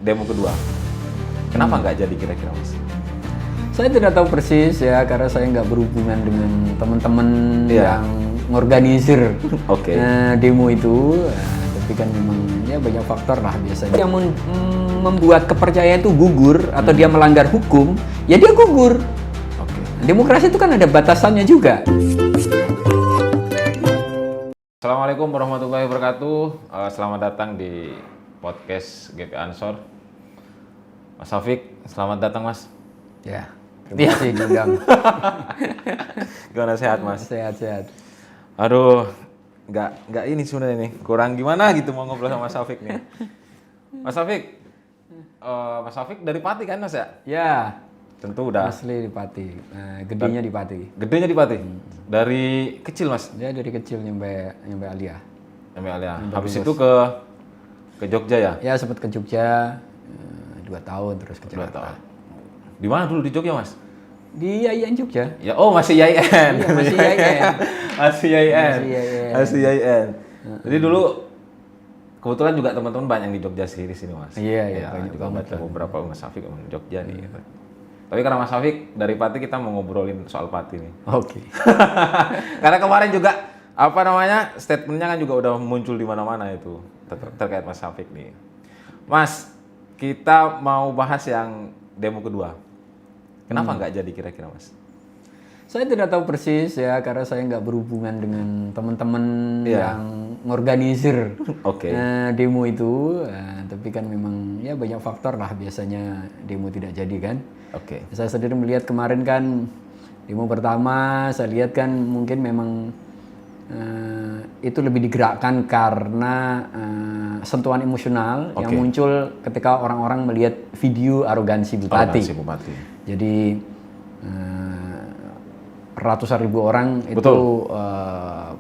demo kedua. Kenapa nggak jadi kira-kira Mas? Saya tidak tahu persis ya, karena saya nggak berhubungan dengan teman-teman Iya. yang ngorganisir Oke. demo itu. Tapi kan memang ya banyak faktor lah biasanya. Yang membuat kepercayaan itu gugur atau dia melanggar hukum, ya dia gugur. Oke. Demokrasi itu kan ada batasannya juga. Assalamualaikum warahmatullahi wabarakatuh. Selamat datang di podcast GP Ansor. Mas Taufik, selamat datang Mas. Ya, terima kasih diundang. Gimana, sehat Mas? Sehat-sehat. Aduh, nggak ini sebenarnya nih. Kurang gimana gitu mau ngobrol sama Mas Taufik nih. Mas Taufik, Mas Taufik dari Pati kan Mas ya? Ya, Tentu udah. asli di Pati. Gedenya di Pati. Gedenya di Pati? Dari kecil Mas? Dia dari kecil nyampe Alia. Sampai Alia. Habis itu ke Jogja ya? Ya, sempat ke Jogja 2 tahun terus ke 2 Jakarta. tahun. Di mana dulu di Jogja Mas? Di YIN Jogja. Ya, oh masih YIN. Iya, masih YIN. Masih YIN. YIN. Masih YIN. Jadi dulu kebetulan juga teman-teman banyak yang di Jogja sih di sini Mas. Iya, banyak banyak juga banget baca beberapa Mas Taufik emang Jogja nih. Gitu. Tapi karena Mas Taufik dari Pati, kita mau ngobrolin soal Pati nih. Oke. Karena kemarin juga apa namanya statementnya kan juga udah muncul di mana-mana itu terkait Mas Taufik nih. Mas, kita mau bahas yang demo kedua. Kenapa nggak jadi kira-kira Mas? Saya tidak tahu persis ya, karena saya nggak berhubungan dengan teman-teman Iya. yang ngorganisir Oke. demo itu. Tapi kan memang ya banyak faktor lah biasanya demo tidak jadi kan. Oke. Saya sendiri melihat kemarin kan demo pertama, saya lihat kan mungkin memang itu lebih digerakkan karena sentuhan emosional yang muncul ketika orang-orang melihat video arogansi Bupati. Arogansi Bupati. Jadi ratusan ribu orang itu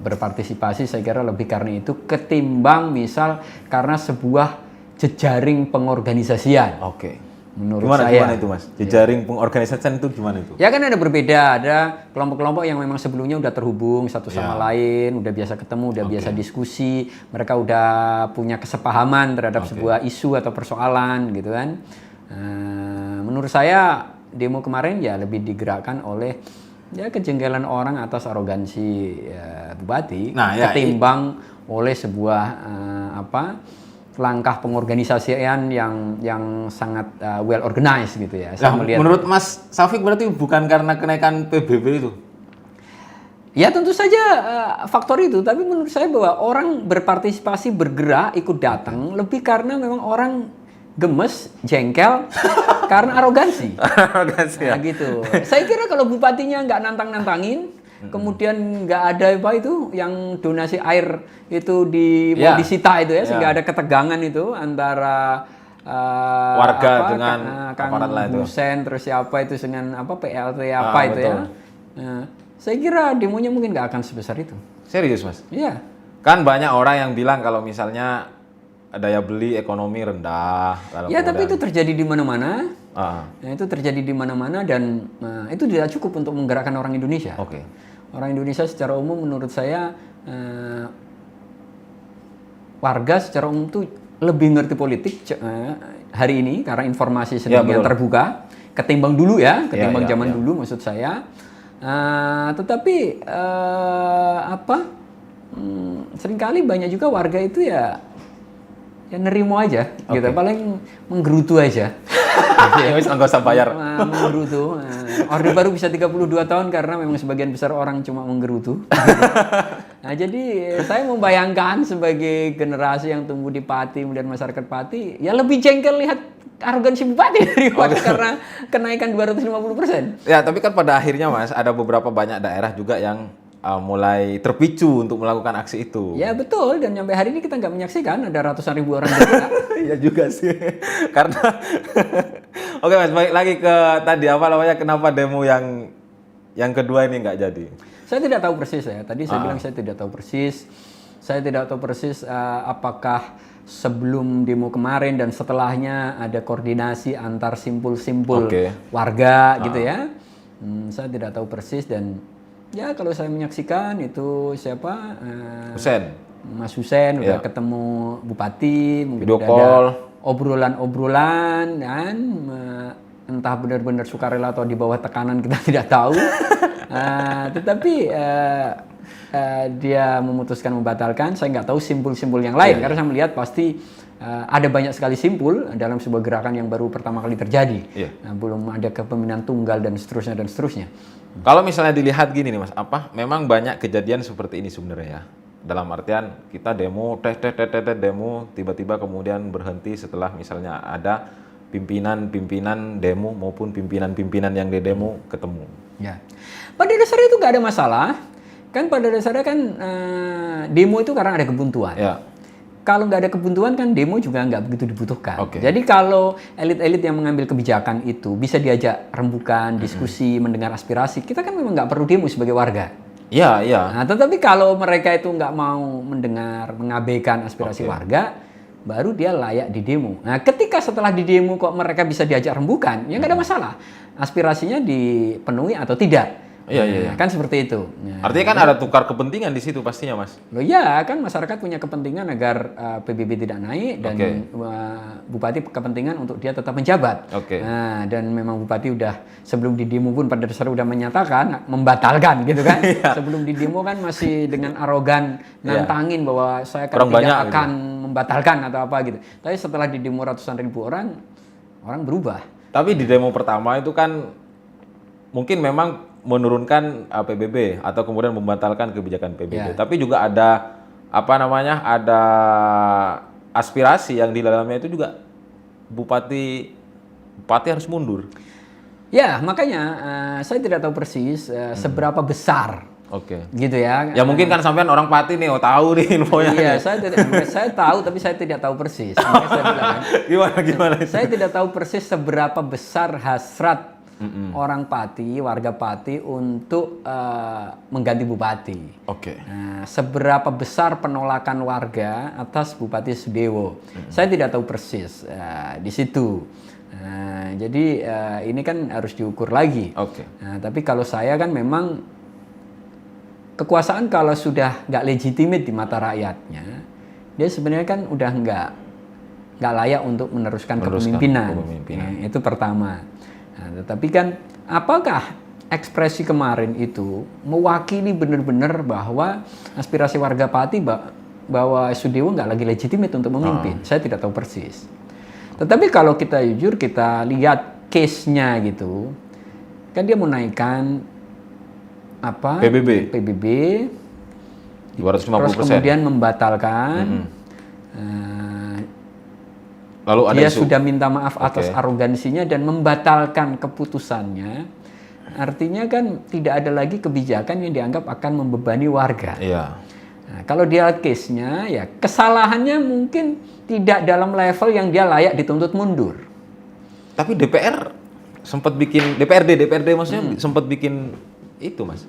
berpartisipasi, saya kira lebih karena itu ketimbang misal karena sebuah jejaring pengorganisasian. Oke. Menurut Gimana saya. itu Mas? Jejaring pengorganisasian itu gimana itu? Ya kan ada berbeda, ada kelompok-kelompok yang memang sebelumnya udah terhubung satu sama lain, udah biasa ketemu, udah biasa diskusi, mereka udah punya kesepahaman terhadap sebuah isu atau persoalan gitu kan. Menurut saya demo kemarin ya lebih digerakkan oleh ya kejengkelan orang atas arogansi Bupati, ketimbang oleh sebuah langkah pengorganisasian yang sangat well organized gitu ya. Saya melihat. Menurut Mas Taufik berarti bukan karena kenaikan PBB itu? Ya tentu saja faktor itu, tapi menurut saya bahwa orang berpartisipasi, bergerak, ikut datang lebih karena memang orang gemes, jengkel karena arogansi. Arogansi ya? Nah, gitu. Saya kira kalau bupatinya nggak nantang-nantangin, kemudian nggak ada apa itu yang donasi air itu mau disita itu ya, sehingga ada ketegangan itu antara warga dengan Kang aparat lah itu. Husen terus siapa itu dengan PLT apa itu betul. ya. Nah, saya kira demonya mungkin nggak akan sebesar itu. Serius Mas? Iya. Kan banyak orang yang bilang kalau misalnya daya beli ekonomi rendah. Ya tapi itu terjadi di mana-mana. Nah, itu terjadi di mana-mana dan itu tidak cukup untuk menggerakkan orang Indonesia. Oke. Orang Indonesia secara umum menurut saya warga secara umum tuh lebih ngerti politik hari ini karena informasi sedemikian terbuka ketimbang dulu ya, ketimbang zaman dulu maksud saya. Tetapi seringkali banyak juga warga itu ya nerimo aja gitu, paling menggerutu aja. Ya wis enggak usah bayar. Menggerutu. Orde Baru bisa 32 tahun karena memang sebagian besar orang cuma menggerutu. Nah, jadi saya membayangkan sebagai generasi yang tumbuh di Pati kemudian masyarakat Pati ya lebih jengkel lihat arogansi Bupati daripada karena kenaikan 250%. Ya, tapi kan pada akhirnya Mas ada beberapa banyak daerah juga yang mulai terpicu untuk melakukan aksi itu. Ya betul, dan sampai hari ini kita nggak menyaksikan ada ratusan ribu orang bergerak. Iya juga sih. Karena Oke Mas, balik lagi ke tadi kenapa demo yang kedua ini nggak jadi? Saya tidak tahu persis ya. Tadi saya bilang saya tidak tahu persis. Saya tidak tahu persis apakah sebelum demo kemarin dan setelahnya ada koordinasi antar simpul-simpul warga gitu ya. Saya tidak tahu persis dan ya kalau saya menyaksikan itu siapa? Husen. Mas Husen udah ketemu Bupati, mungkin Video udah call. ada obrolan-obrolan dan entah benar-benar sukarela atau di bawah tekanan kita tidak tahu. Tetapi dia memutuskan membatalkan. Saya nggak tahu simpul-simpul yang lain karena saya melihat pasti ada banyak sekali simpul dalam sebuah gerakan yang baru pertama kali terjadi. Belum ada kepemimpinan tunggal dan seterusnya dan seterusnya. Kalau misalnya dilihat gini nih Mas, memang banyak kejadian seperti ini sebenarnya ya. Dalam artian kita demo, demo, tiba-tiba kemudian berhenti setelah misalnya ada pimpinan demo maupun pimpinan yang di demo ketemu. Ya, pada dasarnya itu nggak ada masalah. Kan pada dasarnya kan demo itu karena ada kebuntuan. Ya. Kalau nggak ada kebuntuan kan demo juga nggak begitu dibutuhkan. Jadi kalau elit-elit yang mengambil kebijakan itu bisa diajak rembukan, diskusi, mendengar aspirasi, kita kan memang nggak perlu demo sebagai warga. Iya, iya. Nah, tetapi kalau mereka itu nggak mau mendengar, mengabaikan aspirasi warga, baru dia layak di demo. Nah, ketika setelah di demo kok mereka bisa diajak rembukan, ya nggak ada masalah. Aspirasinya dipenuhi atau tidak. Iya. Kan seperti itu. Nah, artinya kan ada tukar kepentingan di situ pastinya, Mas. Loh ya, kan masyarakat punya kepentingan agar PBB tidak naik dan bupati kepentingan untuk dia tetap menjabat. Nah, dan memang bupati udah sebelum di demo pun pada dasarnya udah menyatakan membatalkan gitu kan. Sebelum di demo kan masih dengan arogan nantangin bahwa saya tidak akan membatalkan atau apa gitu. Tapi setelah di demo ratusan ribu orang berubah. Tapi di demo pertama itu kan mungkin memang menurunkan PBB atau kemudian membatalkan kebijakan PBB. Tapi juga ada ada aspirasi yang di dalamnya itu juga bupati harus mundur. Ya, makanya saya tidak tahu persis seberapa besar. Gitu ya. Ya mungkin kan sampean orang Pati nih, tahu nih infonya. Iya, saya tahu tapi saya tidak tahu persis. Saya bilang, gimana? Saya tidak tahu persis seberapa besar hasrat orang Pati, warga Pati untuk mengganti bupati. Nah, seberapa besar penolakan warga atas Bupati Sudewo? Saya tidak tahu persis di situ. Jadi ini kan harus diukur lagi. Nah, tapi kalau saya kan memang kekuasaan kalau sudah nggak legitimate di mata rakyatnya, dia sebenarnya kan udah nggak layak untuk meneruskan kepemimpinan. Itu pertama. Nah, tetapi kan apakah ekspresi kemarin itu mewakili benar-benar bahwa aspirasi warga Pati bahwa Sudewo nggak lagi legitimate untuk memimpin? Saya tidak tahu persis. Tetapi kalau kita jujur, kita lihat case-nya gitu, kan dia menaikkan PBB 250%. Terus kemudian membatalkan. Lalu ada dia sudah minta maaf atas arogansinya dan membatalkan keputusannya. Artinya kan tidak ada lagi kebijakan yang dianggap akan membebani warga. Nah, kalau dia case-nya, ya kesalahannya mungkin tidak dalam level yang dia layak dituntut mundur. Tapi DPR sempat bikin, DPRD maksudnya sempat bikin itu Mas,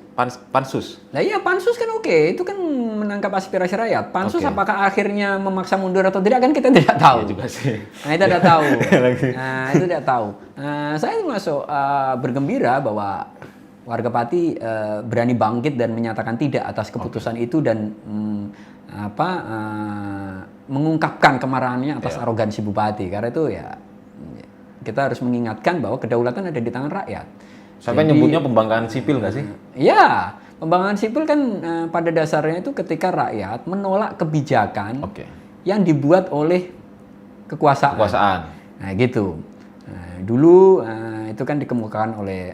pansus. Nah iya, pansus kan itu kan menangkap aspirasi rakyat. Pansus apakah akhirnya memaksa mundur atau tidak kan kita tidak tahu. Iya juga sih. Nah itu tidak tahu. Itu tidak tahu. Saya termasuk bergembira bahwa warga Pati berani bangkit dan menyatakan tidak atas keputusan itu dan mengungkapkan kemarahannya atas arogansi bupati. Karena itu ya kita harus mengingatkan bahwa kedaulatan ada di tangan rakyat. Sampai nyebutnya pembangkangan sipil nggak sih? Iya, pembangkangan sipil kan pada dasarnya itu ketika rakyat menolak kebijakan yang dibuat oleh kekuasaan. Nah gitu. Dulu itu kan dikemukakan oleh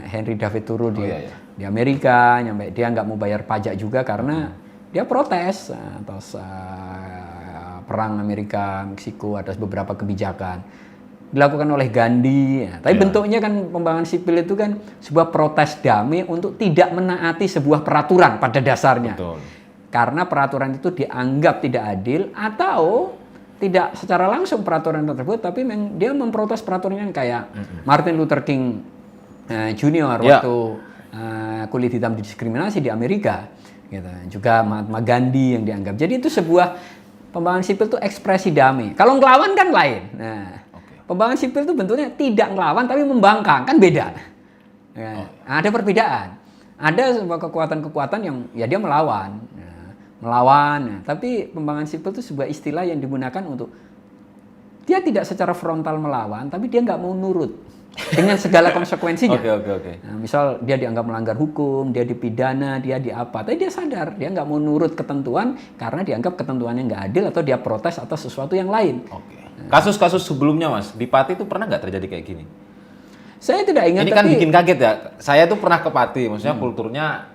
Henry David Thoreau di Amerika, nyampe dia nggak mau bayar pajak juga karena dia protes atas perang Amerika Meksiko, atas beberapa kebijakan dilakukan oleh Gandhi. Tapi bentuknya kan pembangunan sipil itu kan sebuah protes damai untuk tidak menaati sebuah peraturan pada dasarnya. Karena peraturan itu dianggap tidak adil atau tidak secara langsung peraturan tersebut, tapi dia memprotes peraturannya kayak Martin Luther King Junior waktu kulit hitam didiskriminasi di Amerika. Gitu. Juga Mahatma Gandhi yang dianggap. Jadi itu sebuah pembangunan sipil itu ekspresi damai. Kalau ngelawan kan lain. Pembangunan sipil itu bentuknya tidak ngelawan tapi membangkang, kan beda. Ada perbedaan. Ada sebuah kekuatan-kekuatan yang ya dia melawan. Tapi pembangunan sipil itu sebuah istilah yang digunakan untuk dia tidak secara frontal melawan, tapi dia nggak mau nurut dengan segala konsekuensinya. Oke. Nah, misal dia dianggap melanggar hukum, dia dipidana, dia diapa, tapi dia sadar dia nggak mau nurut ketentuan karena dianggap ketentuannya nggak adil atau dia protes atas sesuatu yang lain. Oke. Kasus-kasus sebelumnya Mas, di Pati itu pernah nggak terjadi kayak gini? Saya tidak ingat. Ini kan bikin kaget ya. Saya tuh pernah ke Pati, maksudnya kulturnya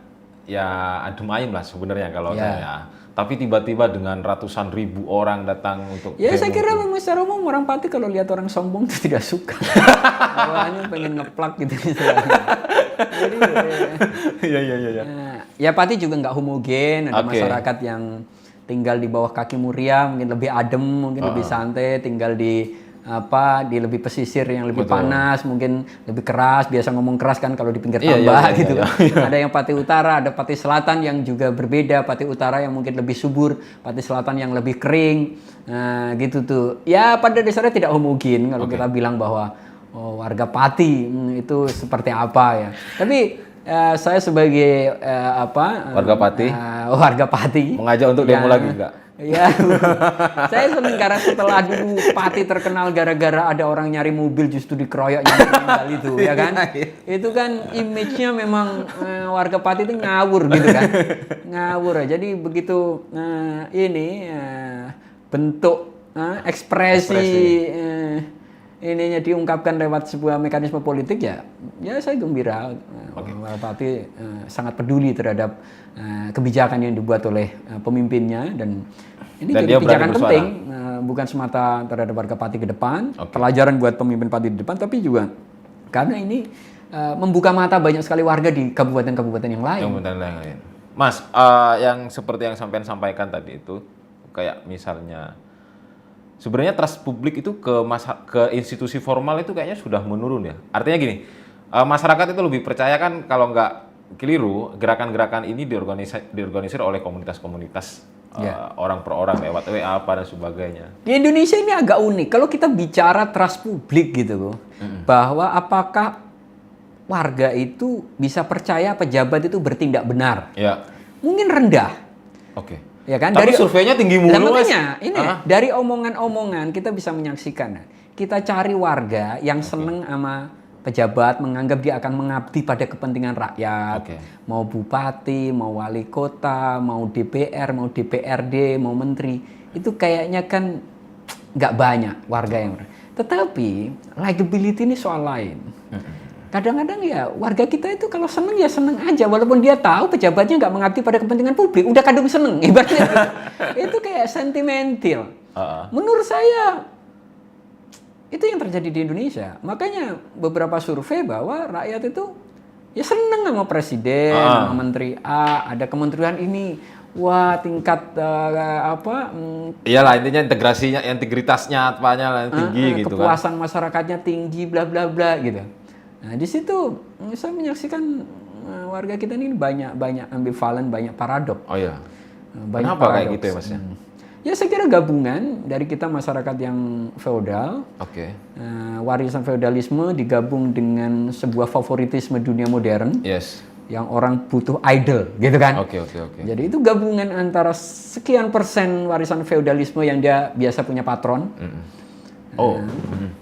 ya adem ayem lah sebenarnya kalau saya. Tapi tiba-tiba dengan ratusan ribu orang datang untuk Ya demo saya kira itu. memang secara umum orang Pati kalau lihat orang sombong itu tidak suka. Awalnya pengen ngeplak gitu misalnya. Jadi Iya. ya Pati juga nggak homogen, ada Oke. masyarakat yang tinggal di bawah kaki Muria mungkin lebih adem, mungkin lebih santai, tinggal di lebih pesisir yang lebih panas, mungkin lebih keras, biasa ngomong keras kan kalau di pinggir tambak gitu. Ada yang Pati Utara, ada Pati Selatan yang juga berbeda, Pati Utara yang mungkin lebih subur, Pati Selatan yang lebih kering. Nah, gitu tuh. Ya pada dasarnya tidak homogen kalau kita bilang bahwa warga Pati itu seperti apa ya. Tapi saya sebagai warga Pati Mengajak untuk demo lagi enggak? Ya, saya seneng karena setelah dulu Pati terkenal gara-gara ada orang nyari mobil justru dikeroyoknya meninggal itu, ya kan? Itu kan image-nya memang warga Pati itu ngawur gitu kan, ngawur. Jadi begitu bentuk ekspresi ininya diungkapkan lewat sebuah mekanisme politik ya saya gembira. Warga Pati sangat peduli terhadap kebijakan yang dibuat oleh pemimpinnya dan ini jadi kebijakan penting bukan semata terhadap warga Pati ke depan, pelajaran buat pemimpin Pati di depan, tapi juga karena ini membuka mata banyak sekali warga di kabupaten-kabupaten yang lain. Mas, yang seperti yang sampean sampaikan tadi itu kayak misalnya sebenarnya trust publik itu ke institusi formal itu kayaknya sudah menurun ya. Artinya gini, masyarakat itu lebih percaya kan kalau nggak keliru gerakan-gerakan ini diorganisir oleh komunitas-komunitas orang per orang lewat WA apa dan sebagainya. Di Indonesia ini agak unik kalau kita bicara trust publik gitu, bahwa apakah warga itu bisa percaya pejabat itu bertindak benar? Ya. Mungkin rendah. Oke. Ya kan? Tapi surveinya tinggi mulu, Mas. Dari omongan-omongan kita bisa menyaksikan. Kita cari warga yang seneng sama pejabat, menganggap dia akan mengabdi pada kepentingan rakyat. Mau bupati, mau wali kota, mau DPR, mau DPRD, mau menteri. Itu kayaknya kan nggak banyak warga yang. Tetapi likability ini soal lain. Kadang-kadang ya warga kita itu kalau seneng ya seneng aja walaupun dia tahu pejabatnya nggak mengabdi pada kepentingan publik, udah kadung seneng ibaratnya gitu. Itu kayak sentimental. Menurut saya itu yang terjadi di Indonesia. Makanya beberapa survei bahwa rakyat itu ya seneng sama presiden, sama menteri A, ada kementerian ini. Wah, tingkat iyalah intinya integrasinya, integritasnya apanya tinggi gitu kan. Kepuasan masyarakatnya tinggi bla bla bla gitu. Nah, di situ saya menyaksikan warga kita ini banyak ambivalen, banyak paradok. Oh iya. Banyak kenapa paradoks. Kayak gitu ya Mas ya? Ya saya kira gabungan dari kita masyarakat yang feodal. Warisan feodalisme digabung dengan sebuah favoritisme dunia modern. Yang orang butuh idol, gitu kan? Jadi itu gabungan antara sekian persen warisan feodalisme yang dia biasa punya patron.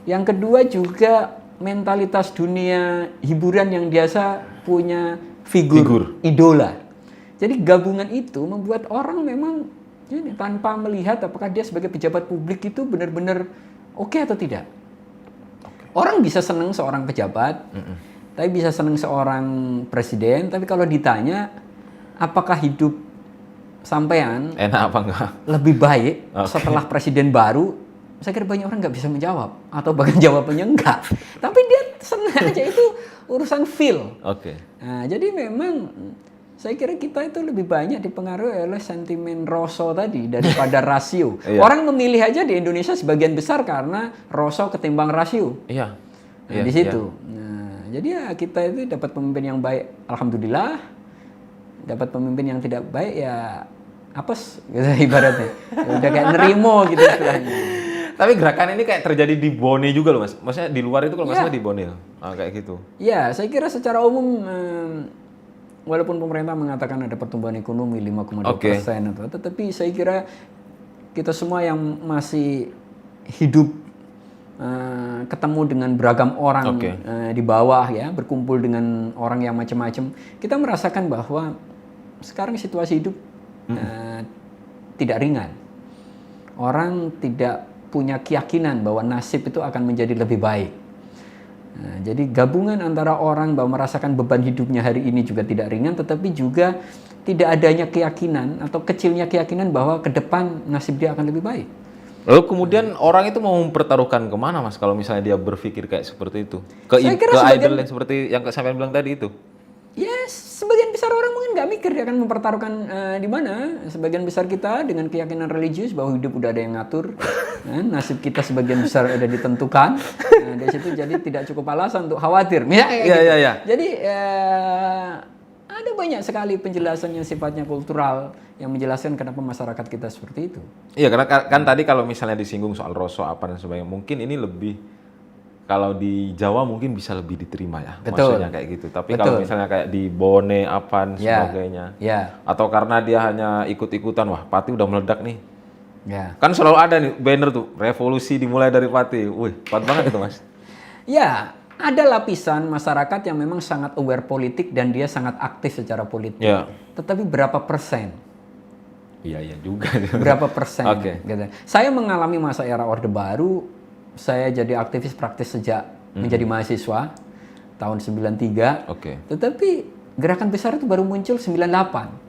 Yang kedua juga mentalitas dunia hiburan yang biasa punya figur idola. Jadi gabungan itu membuat orang memang tanpa melihat apakah dia sebagai pejabat publik itu benar-benar oke atau tidak. Orang bisa senang seorang pejabat, tapi bisa senang seorang presiden, tapi kalau ditanya apakah hidup sampean enak apa enggak lebih baik setelah presiden baru, saya kira banyak orang nggak bisa menjawab atau bahkan jawabannya enggak. Tapi dia senang aja, itu urusan feel. Nah, jadi memang saya kira kita itu lebih banyak dipengaruhi oleh sentimen rasa tadi daripada rasio. Orang memilih aja di Indonesia sebagian besar karena rasa ketimbang rasio. Di situ. Nah, jadi ya kita itu dapat pemimpin yang baik, alhamdulillah. Dapat pemimpin yang tidak baik ya apes gitu ibaratnya. Udah kayak nerimo gitu istilahnya. Tapi gerakan ini kayak terjadi di Bone juga loh Mas. Maksudnya di luar itu kalau nggak salah di Bone. Kayak gitu. Ya, saya kira secara umum walaupun pemerintah mengatakan ada pertumbuhan ekonomi 5,2%, tetapi saya kira kita semua yang masih hidup ketemu dengan beragam orang Oke. di bawah ya, berkumpul dengan orang yang macam-macam, kita merasakan bahwa sekarang situasi hidup tidak ringan. Orang tidak punya keyakinan bahwa nasib itu akan menjadi lebih baik. Nah, jadi gabungan antara orang bahwa merasakan beban hidupnya hari ini juga tidak ringan, tetapi juga tidak adanya keyakinan atau kecilnya keyakinan bahwa ke depan nasib dia akan lebih baik. Lalu kemudian orang itu mau mempertaruhkan kemana Mas kalau misalnya dia berpikir kayak seperti itu? Saya kira Ke sebagian- idol yang seperti yang sampean bilang tadi itu? Ya, sebagian besar orang mungkin nggak mikir dia akan mempertaruhkan di mana. Sebagian besar kita dengan keyakinan religius bahwa hidup udah ada yang ngatur, nasib kita sebagian besar ada ditentukan. Nah, dari situ jadi tidak cukup alasan untuk khawatir. Ya, kayak Iya, gitu. iya, iya. Jadi ada banyak sekali penjelasan yang sifatnya kultural yang menjelaskan kenapa masyarakat kita seperti itu. Iya, karena kan tadi kalau misalnya disinggung soal rosok apa dan sebagainya, mungkin ini lebih kalau di Jawa mungkin bisa lebih diterima ya, Betul. maksudnya kayak gitu. Tapi kalau misalnya kayak di Bone apa dan Ya. sebagainya, Ya, atau karena dia hanya ikut-ikutan, wah Pati udah meledak nih. ya. Kan selalu ada nih banner tuh, revolusi dimulai dari Pati. Wih, kuat banget itu Mas. Ya, ada lapisan masyarakat yang memang sangat aware politik dan dia sangat aktif secara politik. Ya. Tetapi berapa persen? Iya, iya juga. Berapa persen? Oke. Gitu. Saya mengalami masa era Orde Baru. Saya jadi aktivis praktis sejak menjadi mahasiswa tahun 93. Oke. Tetapi gerakan besar itu baru muncul 98.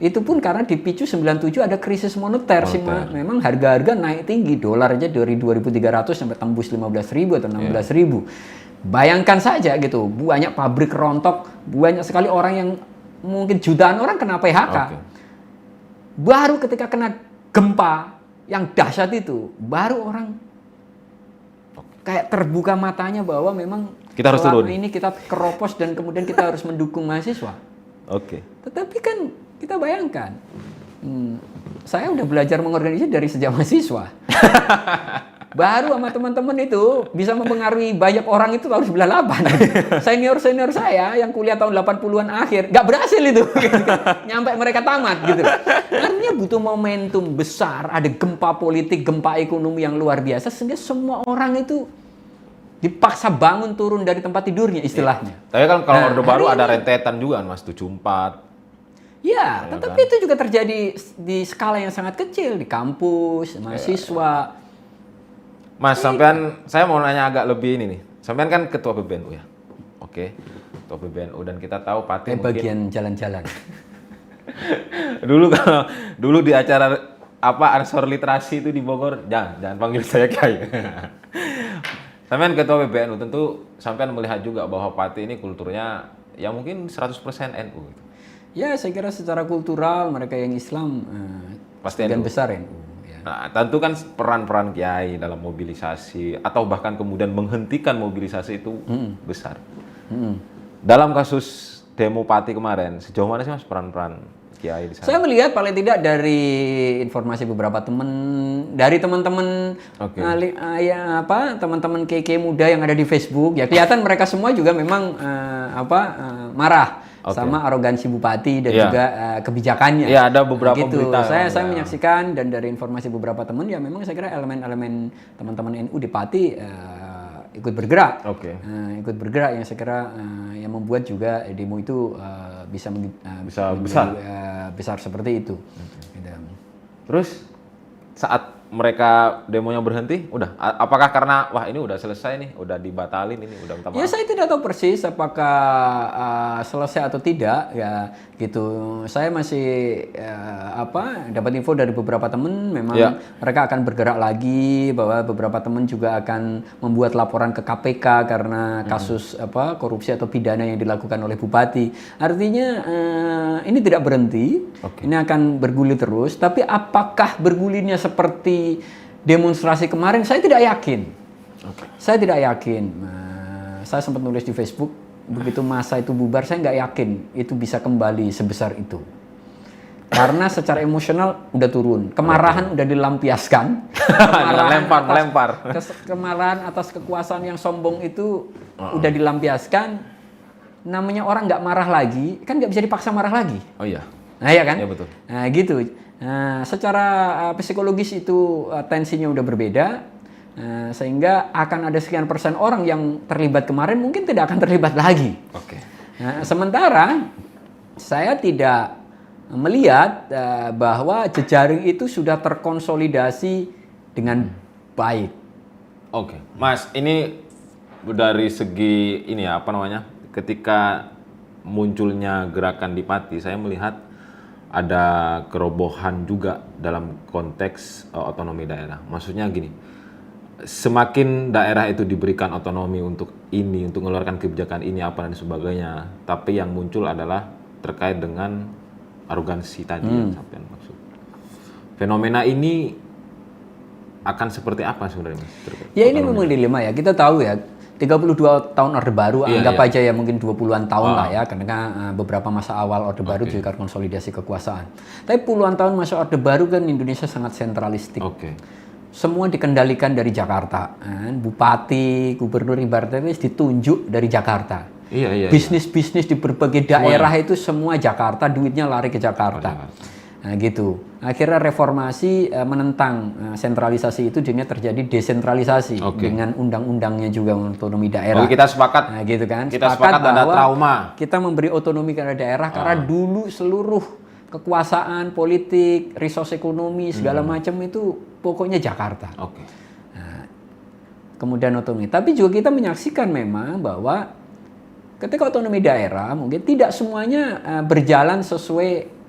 Itu pun karena dipicu 97 ada krisis moneter. Memang harga-harga naik tinggi. Dolar aja dari 2.300 sampai tembus 15.000 atau 16.000. Bayangkan saja gitu, banyak pabrik rontok, banyak sekali orang yang mungkin jutaan orang kena PHK. Oke. Baru ketika kena gempa yang dahsyat itu, baru orang kayak terbuka matanya bahwa memang Kita harus selama turun. ini kita keropos dan kemudian kita harus mendukung mahasiswa. Oke. Tetapi kan kita bayangkan, saya udah belajar mengorganisasi dari sejak mahasiswa. Baru sama teman-teman itu bisa mempengaruhi banyak orang itu tahun 98. Senior-senior saya yang kuliah tahun 80-an akhir, nggak berhasil itu. Nyampe mereka tamat gitu. Artinya butuh momentum besar, ada gempa politik, gempa ekonomi yang luar biasa, sehingga semua orang itu dipaksa bangun turun dari tempat tidurnya istilahnya. Tapi kan kalau Nah, Orde Baru hari ada ini- rentetan juga Mas, 74. Ya, tetapi itu juga terjadi di skala yang sangat kecil, di kampus, mahasiswa. Mas, sampean saya mau nanya agak lebih ini nih. Sampean kan ketua PBNU ya. Oke. Ketua PBNU dan kita tahu Pati mungkin Bagian jalan-jalan. dulu di acara apa Ansor Literasi itu di Bogor, jangan panggil saya Kiai. Sampean ketua PBNU tentu sampean melihat juga bahwa Pati ini kulturnya ya mungkin 100% NU gitu. Ya, saya kira secara kultural mereka yang Islam Pasti sebagian NU. besar NU. Ya. Nah, tentu kan peran-peran kiai dalam mobilisasi atau bahkan kemudian menghentikan mobilisasi itu besar. Dalam kasus demo Pati kemarin, sejauh mana sih Mas peran-peran kiai di sana? Saya melihat paling tidak dari informasi beberapa dari teman-teman Oke. teman-teman KK muda yang ada di Facebook, ya kelihatan mereka semua juga memang marah sama arogansi bupati dan Iya. juga kebijakannya. Iya, ada beberapa gitu. berita. Saya Ya. menyaksikan dan dari informasi beberapa teman ya memang saya kira elemen-elemen teman-teman NU di Pati ikut bergerak. Oke. Ikut bergerak yang saya kira yang membuat juga demo itu bisa Bisa menjadi, besar. besar seperti itu. Gitu. Terus saat mereka demonya berhenti, udah apakah karena wah ini udah selesai nih, udah dibatalin ini, udah minta Ya maaf? saya tidak tahu persis apakah selesai atau tidak ya gitu. Saya masih dapat info dari beberapa teman memang Ya. mereka akan bergerak lagi, bahwa beberapa teman juga akan membuat laporan ke KPK karena kasus korupsi atau pidana yang dilakukan oleh bupati. Artinya ini tidak berhenti. Oke. Ini akan bergulir terus, tapi apakah bergulirnya seperti demonstrasi kemarin saya tidak yakin. Saya tidak yakin. Saya sempat nulis di Facebook, begitu masa itu bubar, saya nggak yakin itu bisa kembali sebesar itu. Karena secara emosional udah turun, kemarahan udah dilampiaskan, Melempar. kemarahan atas kekuasaan yang sombong itu udah dilampiaskan. Namanya orang nggak marah lagi, kan nggak bisa dipaksa marah lagi. Oh iya. Nah ya kan? Iya, betul. Nah gitu. Nah, secara psikologis itu tensinya udah berbeda. Sehingga akan ada sekian persen orang yang terlibat kemarin mungkin tidak akan terlibat lagi. Oke. Sementara saya tidak melihat bahwa jejaring itu sudah terkonsolidasi dengan baik. Oke, Mas, ini dari segi ini ya, apa namanya? Ketika munculnya gerakan di Pati, saya melihat ada kerobohan juga dalam konteks otonomi daerah. Maksudnya gini, semakin daerah itu diberikan otonomi untuk mengeluarkan kebijakan ini apa dan sebagainya, tapi yang muncul adalah terkait dengan arogansi tadi yang sampean maksud. Fenomena ini akan seperti apa sebenarnya, Mas? Ya ini memang dilema ya. Kita tahu ya, 32 tahun Orde Baru, anggap aja ya mungkin 20-an tahun lah ya, karena beberapa masa awal Orde Baru juga konsolidasi kekuasaan. Tapi puluhan tahun masa Orde Baru kan Indonesia sangat sentralistik. Semua dikendalikan dari Jakarta. Bupati, gubernur ibaratnya ditunjuk dari Jakarta. Bisnis-bisnis di berbagai daerah itu semua Jakarta, duitnya lari ke Jakarta. Nah gitu. Akhirnya reformasi menentang sentralisasi itu, jadinya terjadi desentralisasi dengan undang-undangnya juga otonomi daerah. Kita sepakat. Nah gitu kan. Kita sepakat ada trauma. Kita memberi otonomi kepada daerah karena dulu seluruh kekuasaan, politik, resource ekonomi segala macam itu pokoknya Jakarta. Nah, kemudian otonomi. Tapi juga kita menyaksikan memang bahwa ketika otonomi daerah mungkin tidak semuanya berjalan sesuai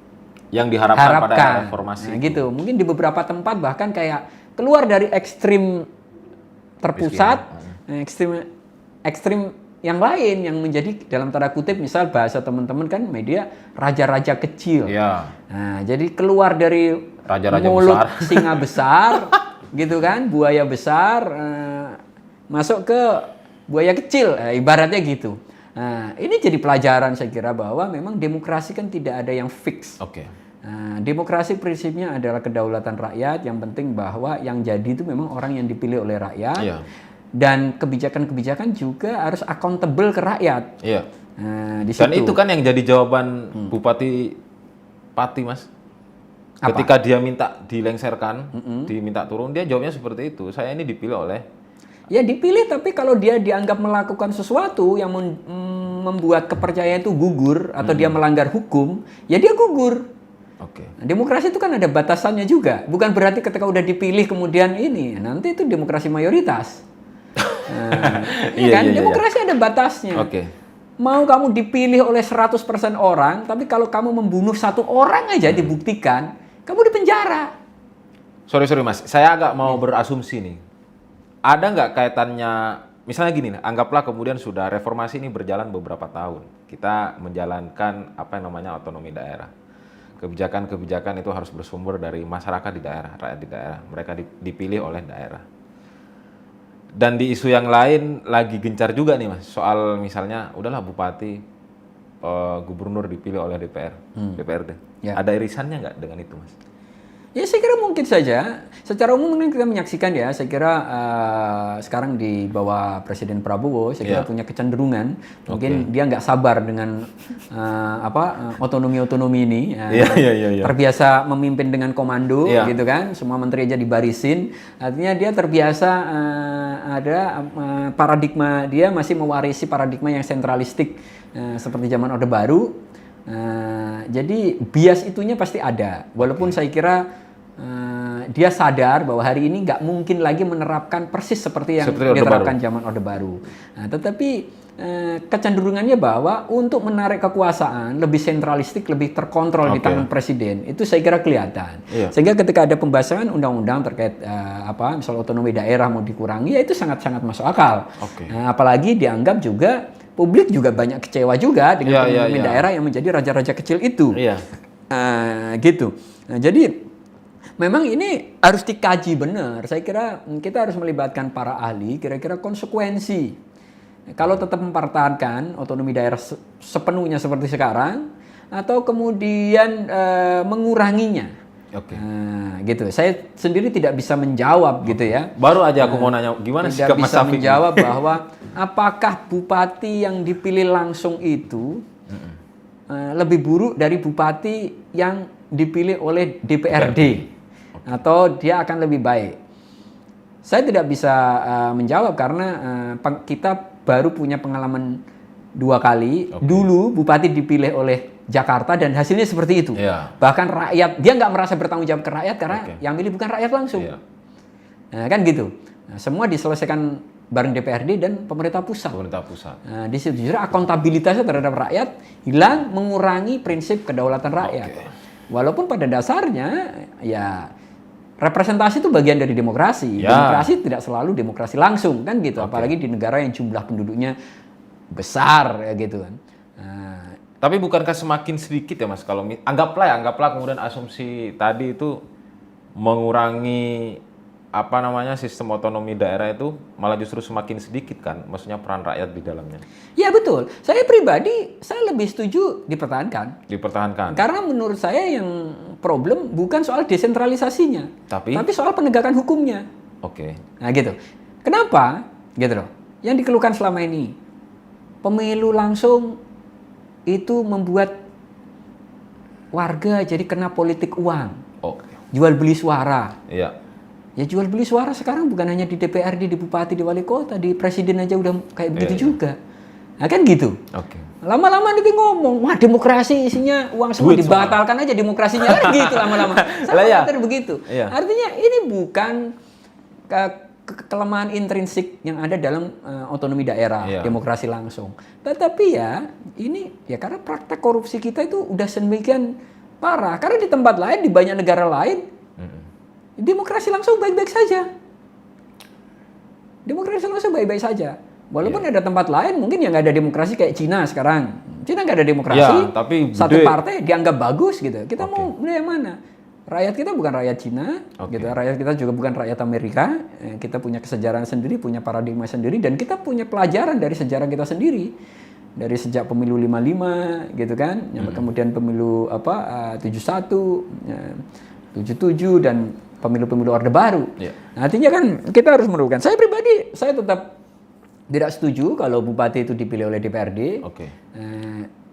yang diharapkan pada reformasi. Nah, gitu. Mungkin di beberapa tempat bahkan kayak keluar dari ekstrim terpusat, ekstrim yang lain yang menjadi dalam tanda kutip, misal bahasa teman-teman kan media raja-raja kecil. Nah, jadi keluar dari raja-raja mulut besar, singa besar, gitu kan, buaya besar, masuk ke buaya kecil, ibaratnya gitu. Nah, ini jadi pelajaran saya kira bahwa memang demokrasi kan tidak ada yang fix. Nah, demokrasi prinsipnya adalah kedaulatan rakyat. Yang penting bahwa yang jadi itu memang orang yang dipilih oleh rakyat. Dan kebijakan-kebijakan juga harus accountable ke rakyat. Nah, di situ. Dan itu kan yang jadi jawaban Bupati Pati, Mas. Ketika dia minta dilengserkan, diminta turun, dia jawabnya seperti itu. Saya ini dipilih oleh. Ya dipilih, tapi kalau dia dianggap melakukan sesuatu yang membuat kepercayaan itu gugur atau dia melanggar hukum, ya dia gugur. Nah, demokrasi itu kan ada batasannya juga. Bukan berarti ketika udah dipilih kemudian ini, nanti itu demokrasi mayoritas. Nah, demokrasi ada batasnya. Mau kamu dipilih oleh 100% orang, tapi kalau kamu membunuh satu orang aja dibuktikan, kamu dipenjara. Sorry Mas, saya agak mau berasumsi nih. Ada nggak kaitannya, misalnya gini, anggaplah kemudian sudah reformasi ini berjalan beberapa tahun. Kita menjalankan apa yang namanya otonomi daerah. Kebijakan-kebijakan itu harus bersumber dari masyarakat di daerah, rakyat di daerah. Mereka dipilih oleh daerah. Dan di isu yang lain lagi gencar juga nih, Mas, soal misalnya udahlah bupati, gubernur dipilih oleh DPRD. Ada irisannya nggak dengan itu, Mas? Ya saya kira mungkin saja. Secara umum mungkin kita menyaksikan ya, saya kira sekarang di bawah Presiden Prabowo, saya kira punya kecenderungan, mungkin dia nggak sabar dengan otonomi ini. Terbiasa memimpin dengan komando, gitu kan, semua menteri aja dibarisin. Artinya dia terbiasa ada paradigma, dia masih mewarisi paradigma yang sentralistik seperti zaman Orde Baru. Jadi bias itunya pasti ada, walaupun saya kira dia sadar bahwa hari ini nggak mungkin lagi menerapkan persis seperti yang diterapkan zaman Orde Baru. Nah, tetapi kecenderungannya bahwa untuk menarik kekuasaan lebih sentralistik, lebih terkontrol di tangan presiden, itu saya kira kelihatan. Sehingga ketika ada pembahasan undang-undang terkait misal otonomi daerah mau dikurangi, ya itu sangat-sangat masuk akal. Nah, apalagi dianggap juga publik juga banyak kecewa juga dengan pemimpin daerah yang menjadi raja-raja kecil itu. Gitu. Nah, jadi memang ini harus dikaji benar. Saya kira kita harus melibatkan para ahli, kira-kira konsekuensi. Kalau tetap mempertahankan otonomi daerah sepenuhnya seperti sekarang, atau kemudian menguranginya. Gitu. Saya sendiri tidak bisa menjawab gitu ya. Baru aja aku mau nanya, gimana sikap Mas Syafiq? Tidak bisa menjawab bahwa apakah bupati yang dipilih langsung itu lebih buruk dari bupati yang dipilih oleh DPRD, atau dia akan lebih baik. Saya tidak bisa menjawab karena kita baru punya pengalaman 2 kali. Oke. Dulu bupati dipilih oleh Jakarta dan hasilnya seperti itu. Iya. Bahkan rakyat dia nggak merasa bertanggung jawab ke rakyat karena Oke. yang milih bukan rakyat langsung. Iya. Nah, kan gitu. Nah, semua diselesaikan bareng DPRD dan pemerintah pusat. Pemerintah pusat. Nah, di situ justru akuntabilitasnya terhadap rakyat hilang, mengurangi prinsip kedaulatan rakyat. Oke. Walaupun pada dasarnya ya representasi itu bagian dari demokrasi. Ya. Demokrasi tidak selalu demokrasi langsung kan gitu. Oke. Apalagi di negara yang jumlah penduduknya besar ya gitu kan. Nah, Tapi bukankah semakin sedikit ya Mas kalau anggaplah kemudian asumsi tadi itu mengurangi sistem otonomi daerah itu malah justru semakin sedikit kan, maksudnya peran rakyat di dalamnya ya betul. Saya pribadi saya lebih setuju dipertahankan. dipertahankan. Karena menurut saya yang problem bukan soal desentralisasinya, Tapi soal penegakan hukumnya. oke. Nah gitu. Kenapa? Gitu loh. Yang dikeluhkan selama ini, pemilu langsung itu membuat warga jadi kena politik uang, Oke. jual beli suara. Iya. Ya jual beli suara sekarang bukan hanya di DPRD, di bupati, di wali kota, di presiden aja udah kayak begitu iya. juga. Nah kan gitu. Oke. Lama-lama nanti ngomong, wah demokrasi isinya uang semua, Duit semua. dibatalkan aja demokrasinya kan gitu lama-lama. Saya Lah, iya. khawatir begitu. Iya. Artinya ini bukan kelemahan intrinsik yang ada dalam otonomi daerah, Iya. demokrasi langsung. Tetapi ya ini ya karena praktek korupsi kita itu udah sedemikian parah. Karena di tempat lain, di banyak negara lain, demokrasi langsung baik-baik saja. Demokrasi langsung baik-baik saja. Walaupun ada tempat lain mungkin yang nggak ada demokrasi kayak Cina sekarang. Cina nggak ada demokrasi, Ya, tapi satu gede. partai dianggap bagus gitu. Kita Oke. mau milih yang mana? Rakyat kita bukan rakyat Cina, Oke. gitu. Rakyat kita juga bukan rakyat Amerika. Kita punya kesejarahan sendiri, punya paradigma sendiri, dan kita punya pelajaran dari sejarah kita sendiri. Dari sejak pemilu 55 gitu kan, kemudian pemilu 71, 77 dan pemilu-pemilu Orde Baru. Iya. Nah, artinya kan kita harus merugikan. Saya pribadi, saya tetap tidak setuju kalau bupati itu dipilih oleh DPRD. Oke.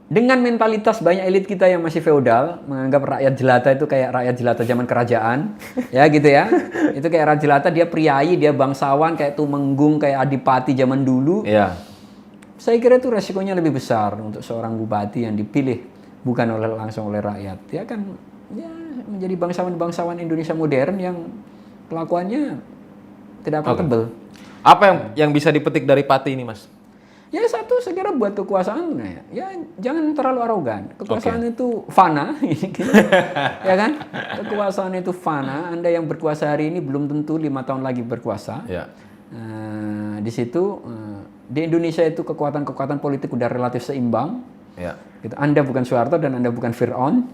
Dengan mentalitas banyak elit kita yang masih feodal, menganggap rakyat jelata itu kayak rakyat jelata zaman kerajaan, ya gitu ya. Itu kayak rakyat jelata, dia priayi, dia bangsawan, kayak Tumenggung, kayak Adipati zaman dulu. Iya. Saya kira itu resikonya lebih besar untuk seorang bupati yang dipilih bukan langsung oleh rakyat. Dia kan ya menjadi bangsawan-bangsawan Indonesia modern yang kelakuannya tidak akuntabel. Apa yang bisa dipetik dari Pati ini, Mas? Ya satu, saya kira buat kekuasaan ya jangan terlalu arogan. Kekuasaan itu fana, gitu. Ya kan? Kekuasaan itu fana. Anda yang berkuasa hari ini belum tentu 5 tahun lagi berkuasa. Ya. Di situ di Indonesia itu kekuatan-kekuatan politik udah relatif seimbang. Ya. Gitu. Anda bukan Soeharto dan Anda bukan Fir'aun.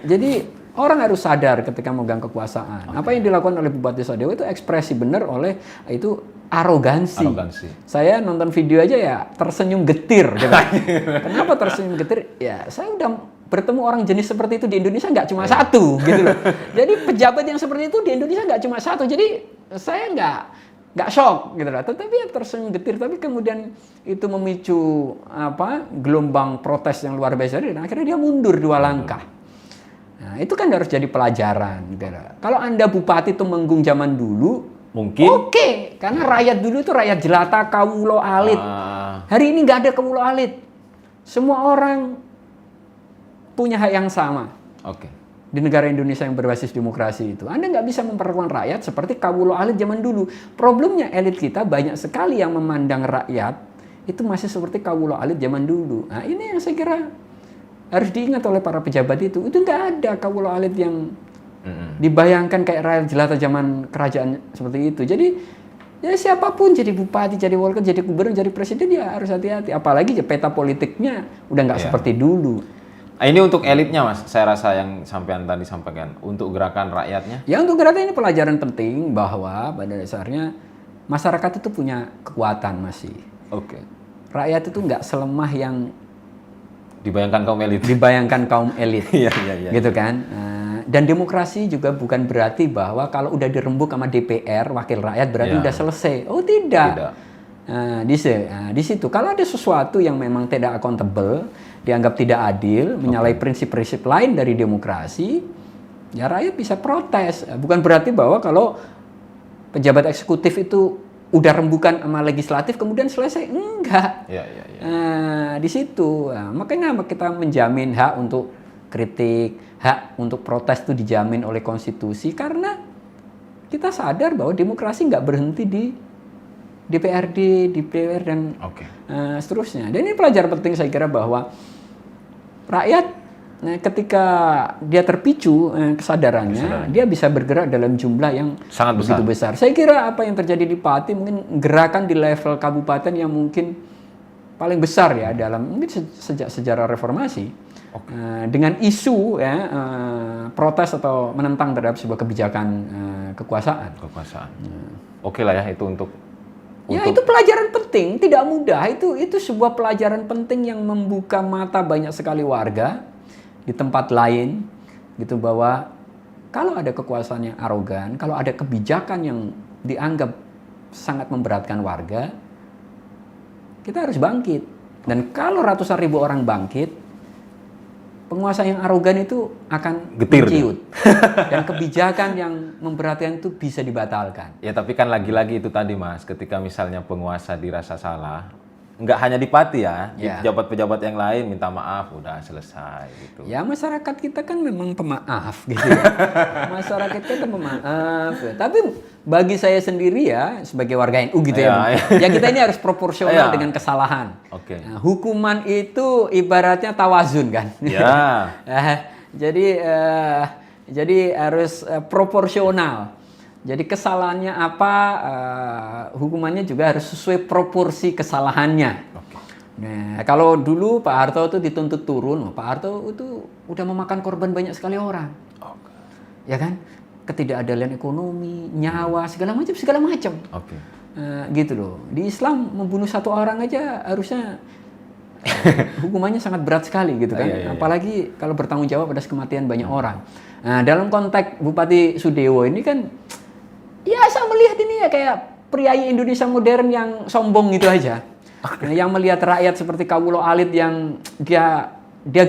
Jadi orang harus sadar ketika megang kekuasaan. Apa yang dilakukan oleh Bupati Sadewa itu ekspresi benar oleh itu arogansi. Saya nonton video aja ya tersenyum getir. Gitu. Kenapa tersenyum getir? Ya saya udah bertemu orang jenis seperti itu di Indonesia nggak cuma satu, gitu loh. Jadi pejabat yang seperti itu di Indonesia nggak cuma satu. Jadi saya nggak shock, gitu loh. Tetapi ya tersenyum getir. Tapi kemudian itu memicu gelombang protes yang luar biasa dan akhirnya dia mundur 2 langkah. Nah, itu kan harus jadi pelajaran. Gitu loh. Kalau Anda bupati Tumenggung zaman dulu, mungkin oke, karena rakyat dulu itu rakyat jelata, kawulo alit. Hari ini nggak ada kawulo alit. Semua orang punya hak yang sama. Oke. Di negara Indonesia yang berbasis demokrasi itu, Anda nggak bisa memperlakukan rakyat seperti kawulo alit zaman dulu. Problemnya elit kita banyak sekali yang memandang rakyat itu masih seperti kawulo alit zaman dulu. Nah, ini yang saya kira harus diingat oleh para pejabat itu. Itu nggak ada kawulo alit yang dibayangkan kayak rakyat jelata zaman kerajaan seperti itu. Jadi ya siapapun jadi bupati, jadi wali kota, jadi gubernur, jadi presiden ya harus hati-hati. Apalagi peta politiknya udah nggak seperti dulu. Ini untuk elitnya, Mas. Saya rasa yang sampean tadi sampaikan. Untuk gerakan rakyatnya? Ya untuk gerakan ini pelajaran penting bahwa pada dasarnya masyarakat itu punya kekuatan masih. Oke. Rakyat itu nggak selemah yang Dibayangkan kaum elit. dibayangkan kaum elit. Iya. Gitu kan. Dan demokrasi juga bukan berarti bahwa kalau udah dirembuk sama DPR, wakil rakyat berarti udah selesai. Oh tidak. Di situ kalau ada sesuatu yang memang tidak akuntabel, dianggap tidak adil, menyalahi prinsip-prinsip lain dari demokrasi, ya rakyat bisa protes. Bukan berarti bahwa kalau pejabat eksekutif itu udah rembukan sama legislatif kemudian selesai? Enggak. Iya, iya, iya. Nah, di situ. Nah, makanya kita menjamin hak untuk kritik, hak untuk protes itu dijamin oleh konstitusi karena kita sadar bahwa demokrasi nggak berhenti di DPRD, DPR dan seterusnya. Dan ini pelajaran penting saya kira bahwa rakyat ketika dia terpicu kesadarannya, dia bisa bergerak dalam jumlah yang sangat begitu besar. Saya kira apa yang terjadi di Pati mungkin gerakan di level kabupaten yang mungkin paling besar ya dalam mungkin sejak sejarah reformasi. Dengan isu protes atau menentang terhadap sebuah kebijakan kekuasaan. Oke lah ya itu untuk ya itu pelajaran penting, tidak mudah. Itu sebuah pelajaran penting yang membuka mata banyak sekali warga di tempat lain gitu bahwa kalau ada kekuasaan yang arogan, kalau ada kebijakan yang dianggap sangat memberatkan warga, kita harus bangkit. Dan kalau ratusan ribu orang bangkit, penguasa yang arogan itu akan menciut. Dan kebijakan yang memberatkan itu bisa dibatalkan. Ya tapi kan lagi-lagi itu tadi Mas, ketika misalnya penguasa dirasa salah, nggak hanya di Pati ya, pejabat-pejabat yang lain minta maaf, udah selesai gitu. Ya masyarakat kita kan memang pemaaf gitu ya. Masyarakat kita pemaaf. Ya. Tapi bagi saya sendiri ya, sebagai warga NU gitu ya, kita ini harus proporsional dengan kesalahan. Nah, hukuman itu ibaratnya tawazun kan. Jadi harus proporsional. Jadi kesalahannya apa, hukumannya juga harus sesuai proporsi kesalahannya. Nah, kalau dulu Pak Harto itu dituntut turun, Pak Harto itu udah memakan korban banyak sekali orang. Ya kan? Ketidakadilan ekonomi, nyawa, segala macam. Gitu loh. Di Islam membunuh satu orang aja harusnya hukumannya sangat berat sekali gitu kan. Apalagi kalau bertanggung jawab atas kematian banyak orang. Nah, dalam konteks Bupati Sudewo ini kan ya saya melihat ini ya kayak priai Indonesia modern yang sombong gitu aja. Yang melihat rakyat seperti Kawulo Alit yang dia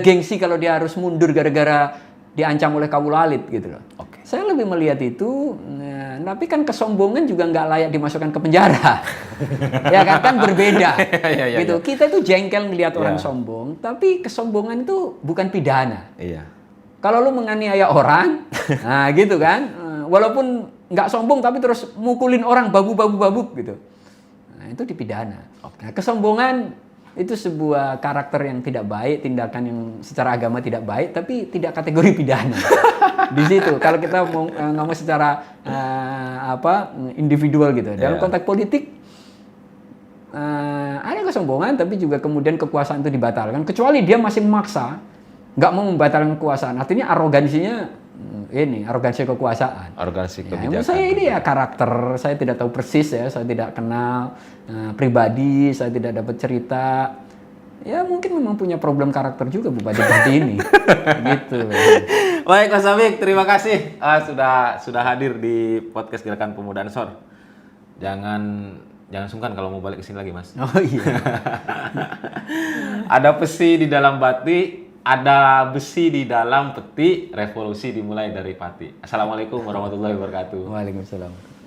gengsi kalau dia harus mundur gara-gara diancam oleh Kawulo Alit gitu loh. Saya lebih melihat itu, tapi kan kesombongan juga nggak layak dimasukkan ke penjara. Ya kan berbeda. Gitu. Kita itu jengkel melihat orang sombong, tapi kesombongan itu bukan pidana. Kalau lu menganiaya orang, nah gitu kan, walaupun nggak sombong tapi terus mukulin orang babu gitu. Nah, itu dipidana. Nah, kesombongan itu sebuah karakter yang tidak baik, tindakan yang secara agama tidak baik, tapi tidak kategori pidana. Di situ kalau kita mau ngomong secara individual gitu. Dalam konteks politik ada kesombongan tapi juga kemudian kekuasaan itu dibatalkan kecuali dia masih memaksa nggak mau membatalkan kekuasaan. Artinya arogansinya arogansi kekuasaan. Arogansi kebijakan. Menurut saya ini ya karakter, saya tidak tahu persis ya, saya tidak kenal pribadi, saya tidak dapat cerita. Ya mungkin memang punya problem karakter juga Bupati ini. Gitu. Baik Mas Safik, terima kasih sudah hadir di podcast Gerakan Pemuda Ansor. Jangan sungkan kalau mau balik ke sini lagi Mas. Oh iya. Ada besi di dalam bati, ada besi di dalam peti, revolusi dimulai dari Pati. Assalamualaikum warahmatullahi wabarakatuh. Waalaikumsalam.